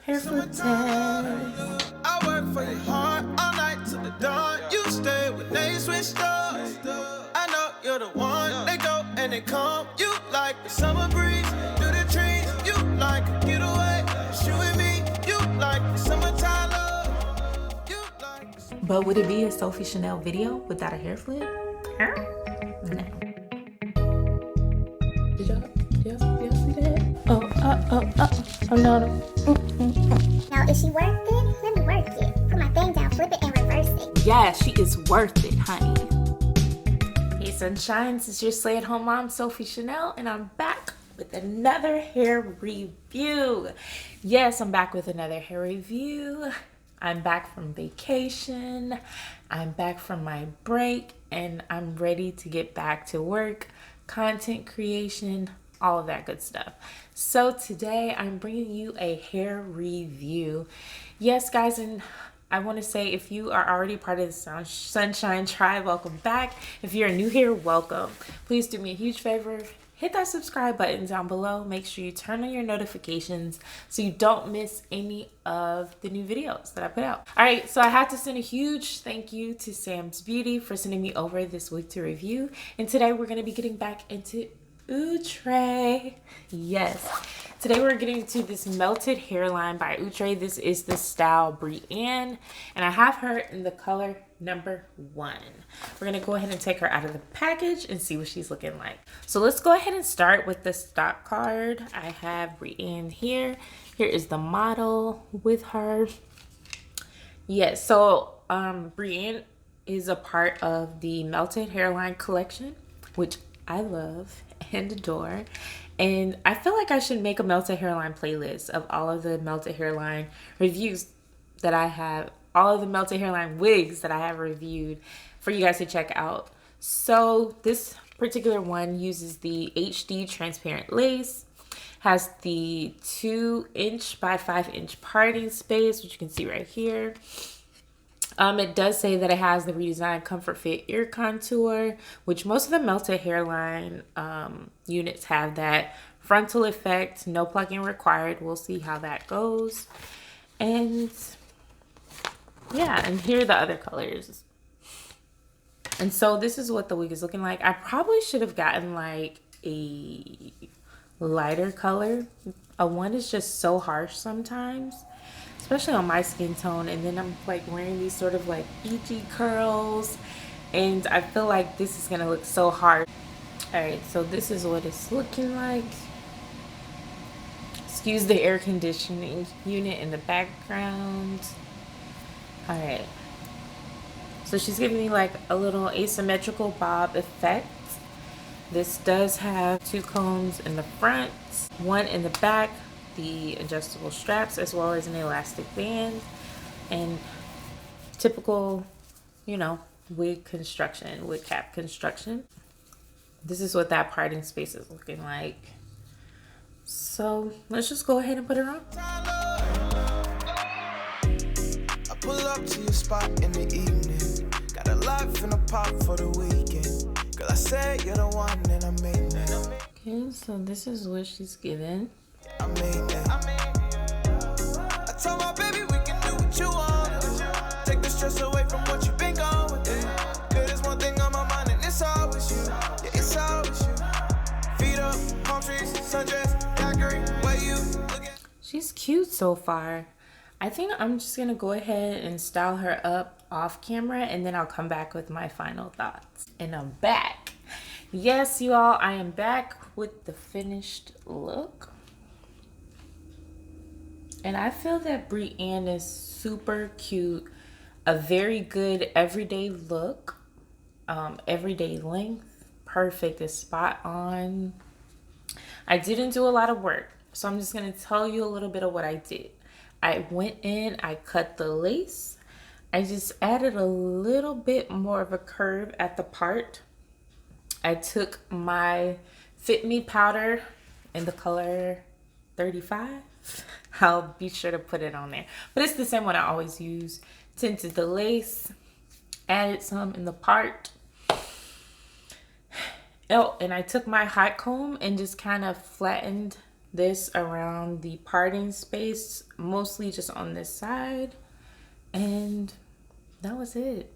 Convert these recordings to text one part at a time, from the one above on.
Hair for 10. I work for your heart all night till the dawn. You stay when they switch up. I know you're the one. They go and they come. You like the summer breeze through the trees. You like a getaway. It's you and me. You like the summertime love. You like. But would it be a Sophie Chanelle video without a hair flip? Huh? No. Did y'all see that? Oh no. Now, is she worth it? Let me work it. Put my thing down, flip it, and reverse it. Yeah, she is worth it, honey. Hey, sunshines, it's your stay-at-home mom, Sophie Chanelle, and I'm back with another hair review. Yes, I'm back with another hair review. I'm back from vacation. I'm back from my break, and I'm ready to get back to work, content creation, all of that good stuff. So today I'm bringing you a hair review. Yes, guys, and I want to say if you are already part of the Sunshine Tribe, welcome back. If you're new here, welcome. Please do me a huge favor. Hit that subscribe button down below. Make sure you turn on your notifications so you don't miss any of the new videos that I put out. All right, so I had to send a huge thank you to SamsBeauty for sending me over this wig to review. And today we're going to be getting back into Outre. Yes, today we're getting to this melted hairline by Outre. This is the style Breanne, and I have her in the color number 1. We're gonna go ahead and take her out of the package and see what she's looking like. So let's go ahead and start with the stock card. I have Breanne here. Here is the model with her. Yes, so Breanne is a part of the melted hairline collection, which I love and adore. And I feel like I should make a melted hairline playlist of all of the melted hairline reviews that I have, all of the melted hairline wigs that I have reviewed for you guys to check out. So this particular one uses the HD transparent lace, has the 2" by 5" parting space, which you can see right here. It does say that it has the redesigned Comfort Fit ear contour, which most of the melted hairline units have that frontal effect, no plucking required. We'll see how that goes. And yeah, and here are the other colors. And so this is what the wig is looking like. I probably should have gotten like a lighter color. A one is just so harsh sometimes, especially on my skin tone. And then I'm like wearing these sort of like beachy curls, and I feel like this is gonna look so hard. All right, so this is what it's looking like. Excuse the air conditioning unit in the background. All right, so she's giving me like a little asymmetrical bob effect. This does have 2 combs in the front, 1 in the back, the adjustable straps, as well as an elastic band, and typical, you know, wig construction, wig cap construction. This is what that parting space is looking like. So let's just go ahead and put her on. I pull up to your spot in the evening. Got a life in a pop for the weekend. Girl, I said you're the one and I mean it. Okay, so this is what she's given. I mean it. I told my baby we can do what you want. Take the stress away from what you've been going through. Girl, there's one thing on my mind and it's always you. Yeah, it's always you. Feet up, palm trees, sundress, daiquiri, where you looking. She's cute so far. I think I'm just gonna go ahead and style her up off camera, and then I'll come back with my final thoughts. And I'm back. Yes, you all, I am back with the finished look. And I feel that Breanne is super cute. A very good everyday look. Everyday length. Perfect. It's spot on. I didn't do a lot of work, so I'm just going to tell you a little bit of what I did. I went in, I cut the lace. I just added a little bit more of a curve at the part. I took my Fit Me powder in the color 35. I'll be sure to put it on there. But it's the same one I always use. Tinted the lace. Added some in the part. Oh, and I took my hot comb and just kind of flattened this around the parting space, mostly just on this side, and that was it.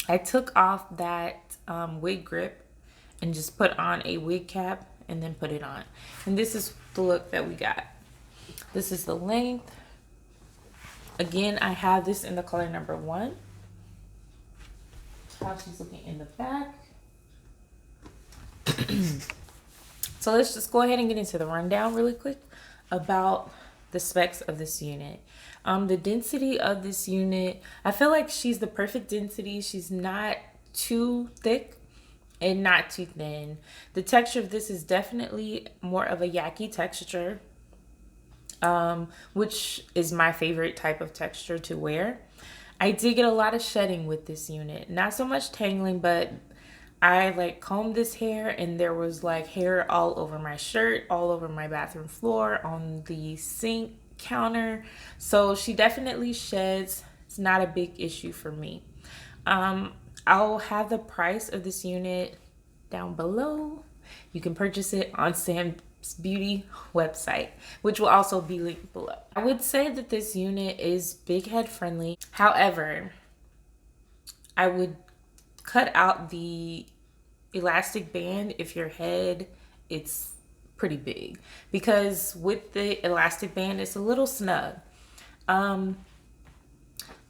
I took off that wig grip and just put on a wig cap and then put it on. And this is the look that we got. This is the length. Again, I have this in the color number 1. How she's looking in the back. So let's just go ahead and get into the rundown really quick about the specs of this unit. The density of this unit, I feel like she's the perfect density. She's not too thick and not too thin. The texture of this is definitely more of a yaki texture, which is my favorite type of texture to wear. I did get a lot of shedding with this unit. Not so much tangling, but I like combed this hair and there was like hair all over my shirt, all over my bathroom floor, on the sink counter. So she definitely sheds. It's not a big issue for me. I'll have the price of this unit down below. You can purchase it on SamsBeauty website, which will also be linked below. I would say that this unit is big head friendly. However, I would cut out the elastic band if your head it's pretty big, because with the elastic band it's a little snug. The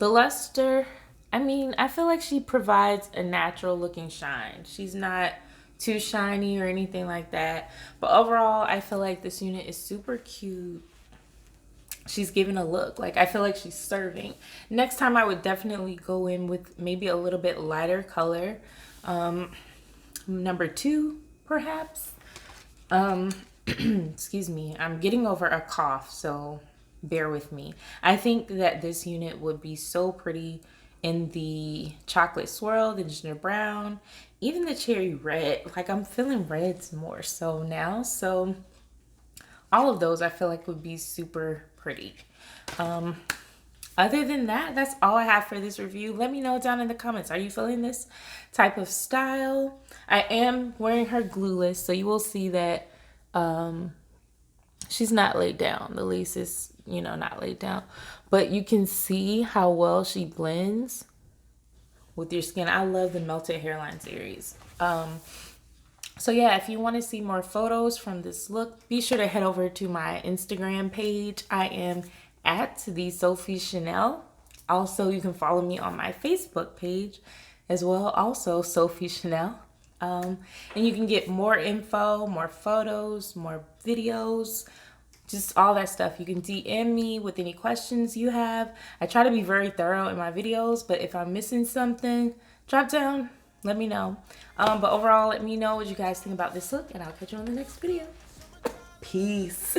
luster, I mean, I feel like she provides a natural looking shine. She's not too shiny or anything like that, but overall I feel like this unit is super cute. She's giving a look, like I feel like she's serving. Next time I would definitely go in with maybe a little bit lighter color, number 2 perhaps. Excuse me, I'm getting over a cough, so bear with me. I think that this unit would be so pretty in the chocolate swirl, the ginger brown, even the cherry red. Like I'm feeling reds more so now, so all of those I feel like would be super pretty. Other than that, that's all I have for this review. Let me know down in the comments, are you feeling this type of style? I am wearing her glueless, so you will see that she's not laid down. The lace is, you know, not laid down, but you can see how well she blends with your skin. I love the Melted Hairline series. So yeah, if you want to see more photos from this look, be sure to head over to my Instagram page. I am at the Sophie Chanelle. Also, you can follow me on my Facebook page as well, also Sophie Chanelle. And you can get more info, more photos, more videos, just all that stuff. You can DM me with any questions you have. I try to be very thorough in my videos, but if I'm missing something, drop down, let me know. But overall, let me know what you guys think about this look, and I'll catch you on the next video. Peace.